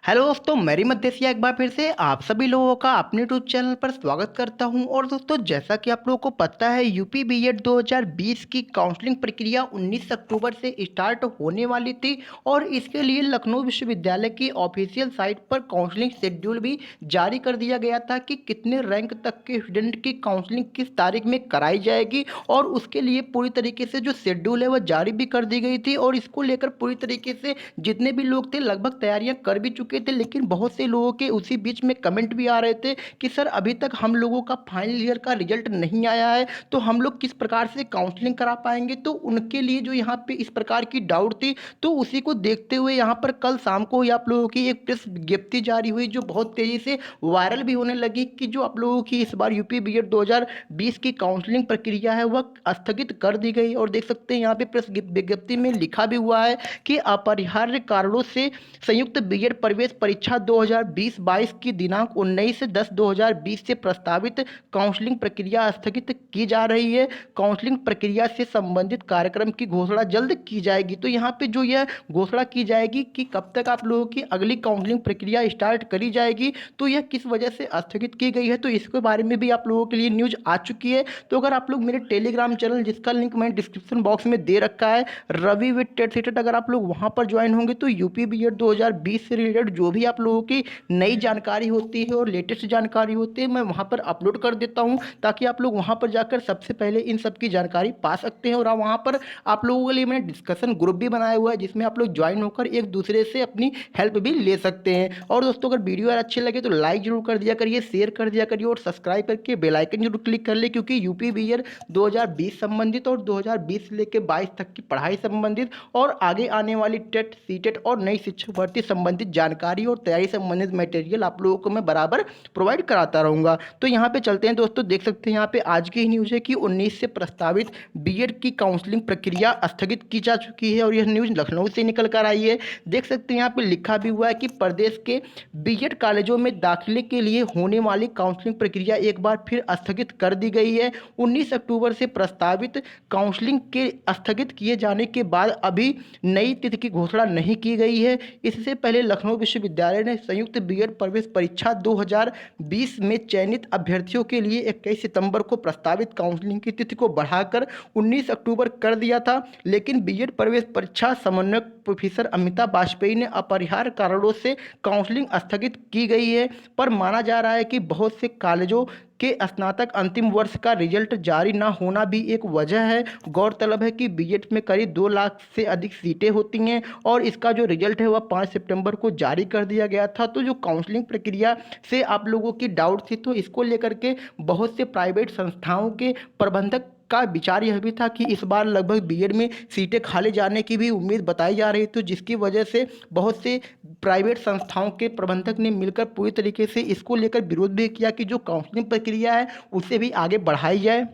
Hello दोस्तों, मेरी मध्य एक बार फिर से आप सभी लोगों का अपने यूट्यूब चैनल पर स्वागत करता हूं। और दोस्तों, जैसा कि आप लोगों को पता है, यूपी बीएड 2020 की काउंसलिंग प्रक्रिया 19 अक्टूबर से स्टार्ट होने वाली थी। और इसके लिए लखनऊ विश्वविद्यालय की ऑफिशियल साइट पर काउंसलिंग शेड्यूल भी जारी कर दिया गया था कि कितने रैंक तक के स्टूडेंट की काउंसलिंग किस तारीख में कराई जाएगी। और उसके लिए पूरी तरीके से जो शेड्यूल है वह जारी भी कर दी गई थी। और इसको लेकर पूरी तरीके से जितने भी लोग थे लगभग तैयारियां कर भी चुके थे। लेकिन बहुत से लोगों के उसी बीच में कमेंट भी आ रहे थे कि सर, अभी तक हम लोगों का फाइनल ईयर का रिजल्ट नहीं आया है, तो हम लोग किस प्रकार से काउंसलिंग करा पाएंगे। तो उनके लिए जो यहाँ पे इस प्रकार की डाउट थी, तो उसी को देखते हुए यहाँ पर कल शाम को ही आप लोगों की एक प्रेस विज्ञप्ति जारी हुई, जो बहुत तेजी से वायरल भी होने लगी, कि जो आप लोगों की इस बार यूपी बीएड 2020 की काउंसलिंग प्रक्रिया है वह स्थगित कर दी गई। और देख सकते हैं यहाँ पे प्रेस विज्ञप्ति में लिखा भी हुआ है कि अपरिहार्य कारणों से संयुक्त बीएड प्रवेश परीक्षा 2020-22 की दिनांक 19/10/2020 से प्रस्तावित काउंसलिंग प्रक्रिया स्थगित की जा रही है। काउंसलिंग प्रक्रिया से संबंधित कार्यक्रम की घोषणा जल्द की जाएगी। तो यहाँ पे जो यह घोषणा की जाएगी कि कब तक आप लोगों की अगली काउंसलिंग प्रक्रिया स्टार्ट करी जाएगी, तो यह किस वजह से स्थगित की गई है, तो इसके बारे में भी आप लोगों के लिए न्यूज आ चुकी है। तो अगर आप लोग मेरे टेलीग्राम चैनल, जिसका लिंक मैंने डिस्क्रिप्शन बॉक्स में दे रखा है, रवि विद टेट सीटेट, अगर आप लोग वहां पर ज्वाइन होंगे तो यूपी बीएड 2020 से रिलेटेड जो भी आप लोगों की नई जानकारी होती है और लेटेस्ट जानकारी होती है, मैं वहां पर अपलोड कर देता हूं, ताकि आप लोग वहां पर जाकर सबसे पहले इन सब की जानकारी पा सकते हैं। और वहां पर आप लोगों के लिए मैंने डिस्कशन ग्रुप भी बनाया हुआ है, जिसमें आप लोग ज्वाइन होकर एक दूसरे से अपनी हेल्प भी ले सकते हैं। और दोस्तों, अगर वीडियो यार अच्छे लगे तो लाइक जरूर कर दिया करिए, शेयर कर दिया करिए और सब्सक्राइब करके बेल आइकन जरूर क्लिक कर ले, क्योंकि यूपी बीएड 2020 संबंधित और 2020 से लेकर 22 तक की पढ़ाई संबंधित और आगे आने वाली टेट, सीटेट और नई शिक्षक भर्ती संबंधित जानकारी और तैयारी संबंधित मटेरियल आप लोगों को मैं बराबर प्रोवाइड कराता रहूंगा। तो यहाँ पे चलते हैं दोस्तों, देख सकते हैं यहाँ पे आज की ही न्यूज़ है कि 19 से प्रस्तावित बीएड की काउंसलिंग प्रक्रिया स्थगित की जा चुकी है। और यह न्यूज़ लखनऊ से निकल कर आई है। देख सकते हैं यहाँ पे लिखा भी हुआ है कि प्रदेश के बीएड कॉलेजों में दाखिले के लिए होने वाली काउंसलिंग प्रक्रिया एक बार फिर स्थगित कर दी गई है। 19 अक्टूबर से प्रस्तावित काउंसलिंग के स्थगित किए जाने के बाद अभी नई तिथि की घोषणा नहीं की गई है। इससे पहले लखनऊ विश्वविद्यालय ने संयुक्त बीएड प्रवेश परीक्षा 2020 में चयनित अभ्यर्थियों के लिए 21 सितंबर को प्रस्तावित काउंसलिंग की तिथि को बढ़ाकर 19 अक्टूबर कर दिया था। लेकिन बीएड प्रवेश परीक्षा समन्वयक प्रोफेसर अमिता वाजपेयी ने अपरिहार्य कारणों से काउंसलिंग स्थगित की गई है। पर माना जा रहा है कि बहुत से कॉलेजों के स्नातक अंतिम वर्ष का रिजल्ट जारी ना होना भी एक वजह है। गौरतलब है कि बीएड में करीब 2 लाख से अधिक सीटें होती हैं और इसका जो रिजल्ट है वह 5 सितंबर को जारी कर दिया गया था। तो जो काउंसलिंग प्रक्रिया से आप लोगों की डाउट थी, तो इसको लेकर के बहुत से प्राइवेट संस्थाओं के प्रबंधक का विचार यह भी था कि इस बार लगभग बीएड में सीटें खाली जाने की भी उम्मीद बताई जा रही थी, जिसकी वजह से बहुत से प्राइवेट संस्थाओं के प्रबंधक ने मिलकर पूरी तरीके से इसको लेकर विरोध भी किया कि जो काउंसलिंग प्रक्रिया है उसे भी आगे बढ़ाई जाए।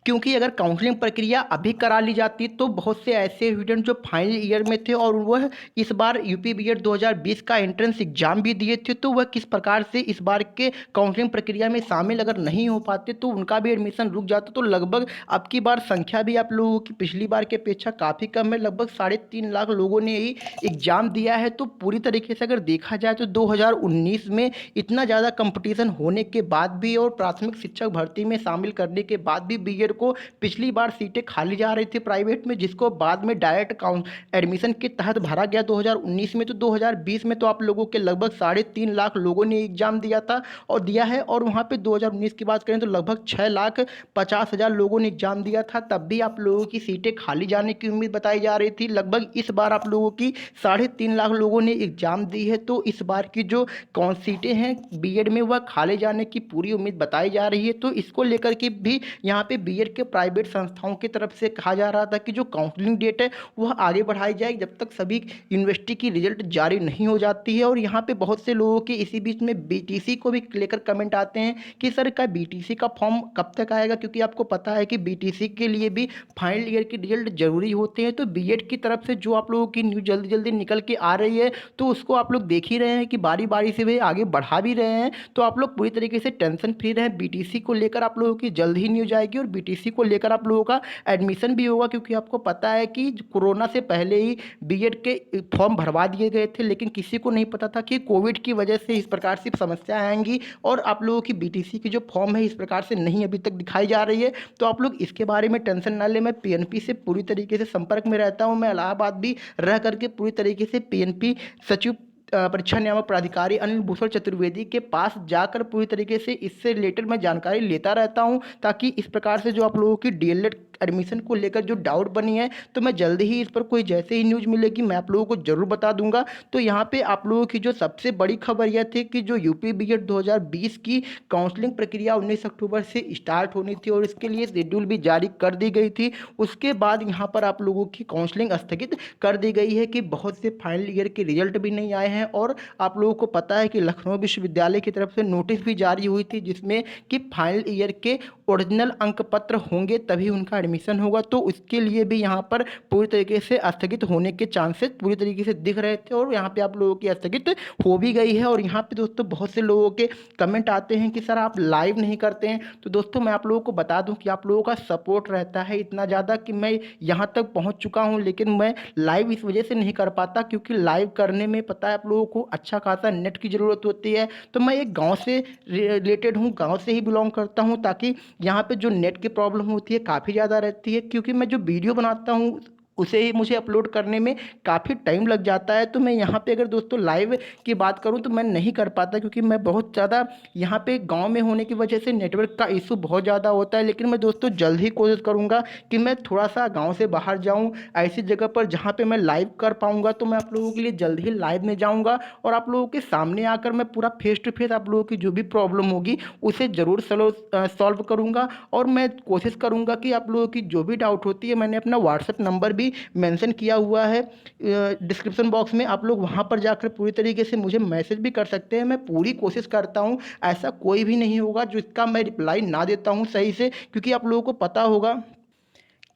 क्योंकि अगर काउंसलिंग प्रक्रिया अभी करा ली जाती तो बहुत से ऐसे स्टूडेंट जो फाइनल ईयर में थे और वह इस बार यूपी बीएड 2020 का एंट्रेंस एग्जाम भी दिए थे, तो वह किस प्रकार से इस बार के काउंसलिंग प्रक्रिया में शामिल अगर नहीं हो पाते तो उनका भी एडमिशन रुक जाता। तो लगभग अब की बार संख्या भी आप लोगों की पिछली बार की अपेक्षा काफ़ी कम है, लगभग 3.5 लाख लोगों ने ही एग्जाम दिया है। तो पूरी तरीके से अगर देखा जाए तो 2019 में इतना ज़्यादा कंपटीशन होने के बाद भी और प्राथमिक शिक्षक भर्ती में शामिल करने के बाद भी बीएड को पिछली बार सीटें खाली जा रही थी प्राइवेट में, जिसको बाद में डायरेक्ट काउंट एडमिशन के तहत भरा गया 2019 में। तो 2020 में तो आप लोगों के लगभग 3.5 लाख लोगों ने एग्जाम दिया था और दिया है। और वहाँ पे 2019 की बात करें तो लगभग 6,50,000 लोगों ने एग्जाम दिया था, तब भी आप लोगों की सीटें खाली जाने की उम्मीद बताई जा रही थी। लगभग इस बार आप लोगों की 3.5 लाख लोगों ने एग्जाम दी है, तो इस बार की जो कौन सीटें हैं बीएड में वह खाली जाने की पूरी उम्मीद बताई जा रही है। तो इसको लेकर के भी यहाँ पे बीएड के प्राइवेट संस्थाओं की तरफ से कहा जा रहा था कि जो काउंसलिंग डेट है वह आगे बढ़ाई जाए जब तक सभी यूनिवर्सिटी की रिजल्ट जारी नहीं हो जाती है। और यहाँ पे बहुत से लोगों के इसी बीच में बीटीसी को भी लेकर कमेंट आते हैं कि सर का बीटीसी का फॉर्म कब तक आएगा, क्योंकि आपको पता है कि बीटीसी के लिए भी फाइनल ईयर की रिजल्ट जरूरी होते हैं। तो बीएड की तरफ से जो आप लोगों की न्यूज जल्दी जल्दी निकल के आ रही है, तो उसको आप लोग देख ही रहे हैं कि बारी बारी से वे आगे बढ़ा भी रहे हैं। तो आप लोग पूरी तरीके से टेंशन फ्री रहें, बीटीसी को लेकर आप लोगों की जल्द ही न्यूज आएगी और बीटीसी बीटीसी को लेकर आप लोगों का एडमिशन भी होगा, क्योंकि आपको पता है कि कोरोना से पहले ही बीएड के फॉर्म भरवा दिए गए थे, लेकिन किसी को नहीं पता था कि कोविड की वजह से इस प्रकार से समस्या आएंगी और आप लोगों की बीटीसी की जो फॉर्म है इस प्रकार से नहीं अभी तक दिखाई जा रही है। तो आप लोग इसके बारे में टेंशन ना ले, मैं पीएनपी से पूरी तरीके से संपर्क में रहता हूँ। मैं इलाहाबाद भी रह करके पूरी तरीके से पीएनपी सचिव परीक्षा नियामक प्राधिकारी अनिल भूषण चतुर्वेदी के पास जाकर पूरी तरीके से इससे रिलेटेड मैं जानकारी लेता रहता हूं, ताकि इस प्रकार से जो आप लोगों की डीएलएड एडमिशन को लेकर जो डाउट बनी है, तो मैं जल्दी ही इस पर कोई जैसे ही न्यूज़ मिलेगी मैं आप लोगों को जरूर बता दूंगा। तो यहाँ पे आप लोगों की जो सबसे बड़ी खबर यह थी कि जो यूपी बीएड 2020 की काउंसलिंग प्रक्रिया 19 अक्टूबर से स्टार्ट होनी थी और इसके लिए शेड्यूल भी जारी कर दी गई थी। उसके बाद यहाँ पर आप लोगों की काउंसलिंग स्थगित कर दी गई है कि बहुत से फाइनल ईयर के रिजल्ट भी नहीं आए हैं। और आप लोगों को पता है कि लखनऊ विश्वविद्यालय की तरफ से नोटिस भी जारी हुई थी, जिसमें कि फाइनल ईयर के ओरिजिनल अंक पत्र होंगे तभी उनका एडमिशन होगा। तो उसके लिए भी यहाँ पर पूरी तरीके से स्थगित होने के चांसेस पूरी तरीके से दिख रहे थे और यहाँ पे आप लोगों की स्थगित हो भी गई है। और यहाँ पे दोस्तों बहुत से लोगों के कमेंट आते हैं कि सर आप लाइव नहीं करते हैं। तो दोस्तों मैं आप लोगों को बता दूं कि आप लोगों का सपोर्ट रहता है इतना ज़्यादा कि मैं यहाँ तक पहुँच चुका हूँ, लेकिन मैं लाइव इस वजह से नहीं कर पाता क्योंकि लाइव करने में पता है आप लोगों को अच्छा खासा नेट की ज़रूरत होती है। तो मैं एक गाँव से रिलेटेड हूँ, गाँव से ही बिलोंग करता हूँ, ताकि यहाँ पे जो नेट की प्रॉब्लम होती है काफ़ी ज़्यादा रहती है, क्योंकि मैं जो वीडियो बनाता हूँ उसे ही मुझे अपलोड करने में काफ़ी टाइम लग जाता है। तो मैं यहाँ पे अगर दोस्तों लाइव की बात करूँ तो मैं नहीं कर पाता, क्योंकि मैं बहुत ज़्यादा यहाँ पे गांव में होने की वजह से नेटवर्क का इशू बहुत ज़्यादा होता है। लेकिन मैं दोस्तों जल्द ही कोशिश करूँगा कि मैं थोड़ा सा गाँव से बाहर जाऊँ, ऐसी जगह पर जहाँ पर मैं लाइव कर पाऊँगा। तो मैं आप लोगों के लिए जल्द ही लाइव में जाऊँगा और आप लोगों के सामने आकर मैं पूरा फेस टू फेस आप लोगों की जो भी प्रॉब्लम होगी उसे ज़रूर सॉल्व करूँगा। और मैं कोशिश करूँगा कि आप लोगों की जो भी डाउट होती है, मैंने अपना व्हाट्सएप नंबर भी मेंशन किया हुआ है डिस्क्रिप्शन बॉक्स में, आप लोग वहां पर जाकर पूरी तरीके से मुझे मैसेज भी कर सकते हैं। मैं पूरी कोशिश करता हूं, ऐसा कोई भी नहीं होगा जो इसका मैं रिप्लाई ना देता हूं सही से, क्योंकि आप लोगों को पता होगा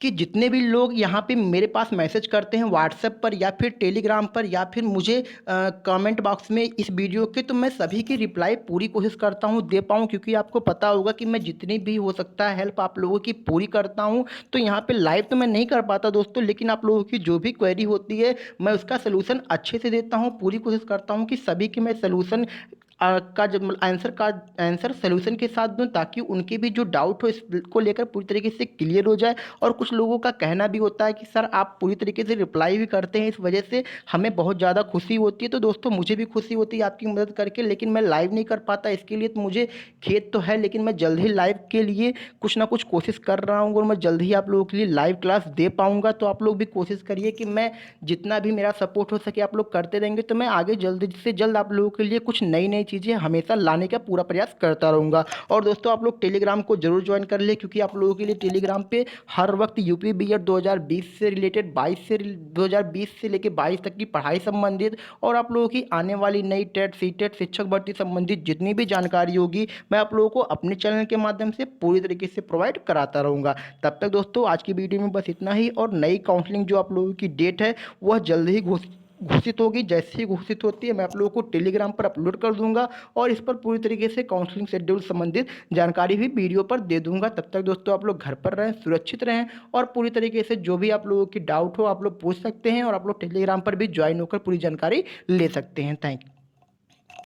कि जितने भी लोग यहाँ पे मेरे पास मैसेज करते हैं व्हाट्सएप पर या फिर टेलीग्राम पर या फिर मुझे कमेंट बॉक्स में इस वीडियो के, तो मैं सभी की रिप्लाई पूरी कोशिश करता हूँ दे पाऊँ, क्योंकि आपको पता होगा कि मैं जितनी भी हो सकता है हेल्प आप लोगों की पूरी करता हूँ। तो यहाँ पे लाइव तो मैं नहीं कर पाता दोस्तों, लेकिन आप लोगों की जो भी क्वेरी होती है मैं उसका सोल्यूशन अच्छे से देता हूँ। पूरी कोशिश करता हूँ कि सभी की मैं सोल्यूशन का जब आंसर सोल्यूशन के साथ दूं, ताकि उनके भी जो डाउट हो इसको लेकर पूरी तरीके से क्लियर हो जाए। और कुछ लोगों का कहना भी होता है कि सर आप पूरी तरीके से रिप्लाई भी करते हैं, इस वजह से हमें बहुत ज़्यादा खुशी होती है। तो दोस्तों मुझे भी खुशी होती है आपकी मदद करके, लेकिन मैं लाइव नहीं कर पाता, इसके लिए तो मुझे खेद तो है, लेकिन मैं जल्द ही लाइव के लिए कुछ ना कुछ कोशिश कर रहा हूँ और मैं जल्द ही आप लोगों के लिए लाइव क्लास दे पाऊँगा। तो आप लोग भी कोशिश करिए कि मैं जितना भी मेरा सपोर्ट हो सके आप लोग करते रहेंगे, तो मैं आगे जल्द से जल्द आप लोगों के लिए कुछ नई नई चीज़ें हमेशा लाने का पूरा प्रयास करता रहूँगा। और दोस्तों आप लोग टेलीग्राम को जरूर ज्वाइन कर ले, क्योंकि आप लोगों के लिए टेलीग्राम पे हर वक्त यूपी बीएड 2020 से रिलेटेड 2020 से लेकर 22 तक की पढ़ाई संबंधित और आप लोगों की आने वाली नई टेट सीटेट शिक्षक भर्ती संबंधित जितनी भी जानकारी होगी मैं आप लोगों को अपने चैनल के माध्यम से पूरी तरीके से प्रोवाइड कराता रहूँगा। तब तक दोस्तों आज की वीडियो में बस इतना ही, और नई काउंसलिंग जो आप लोगों की डेट है वह जल्द ही घोषित होगी। जैसे ही घोषित होती है मैं आप लोगों को टेलीग्राम पर अपलोड कर दूंगा और इस पर पूरी तरीके से काउंसलिंग शेड्यूल संबंधित जानकारी भी वीडियो पर दे दूंगा। तब तक दोस्तों आप लोग घर पर रहें, सुरक्षित रहें और पूरी तरीके से जो भी आप लोगों की डाउट हो आप लोग पूछ सकते हैं और आप लोग टेलीग्राम पर भी ज्वाइन होकर पूरी जानकारी ले सकते हैं। Thank you.